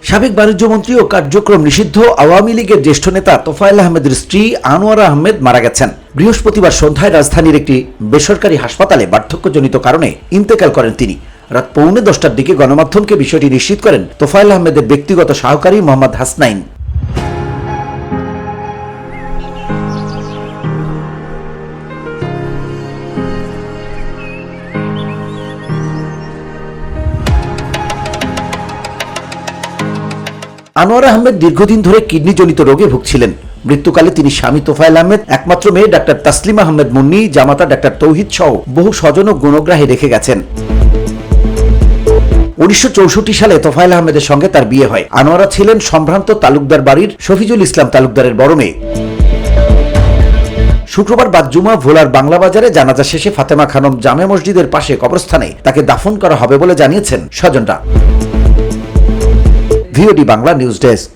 সাবেক বাণিজ্যমন্ত্রী ও কার্যক্রম নিষিদ্ধ আওয়ামী লীগের জ্যেষ্ঠ নেতা তোফায়েল আহমেদের স্ত্রী আনোয়ারা আহমেদ মারা গেছেন। বৃহস্পতিবার সন্ধ্যায় রাজধানীর একটি বেসরকারি হাসপাতালে বার্ধক্যজনিত কারণে ইন্তেকাল করেন তিনি। রাত 10:45টার দিকে গণমাধ্যমকে বিষয়টি নিশ্চিত করেন তোফায়েল আহমেদের ব্যক্তিগত সহকারী মোহাম্মদ হাসনাইন। আনোয়ারা আহমেদ দীর্ঘদিন ধরে কিডনিজনিত রোগে ভুগছিলেন। মৃত্যুকালে তিনি স্বামী তোফায়েল আহমেদ, একমাত্র মেয়ে ডাক্তার তাসলিমা আহমেদ মুন্নি, জামাতা ডাক্তার তৌহিদ সহ বহু স্বজন ও গুণগ্রাহী রেখে গেছেন। 1964 সালে তোফায়েল আহমেদের সঙ্গে তার বিয়ে হয়। আনোয়ারা ছিলেন সম্ভ্রান্ত তালুকদার বাড়ির শফিজুল ইসলাম তালুকদারের বড় মেয়ে। শুক্রবার বাদ জুমা ভোলার বাংলা বাজারে জানাজা শেষে ফাতেমা খানম জামে মসজিদের পাশে কবরস্থানে তাকে দাফন করা হবে বলে জানিয়েছেন স্বজনরা। VOD Bangla news desk.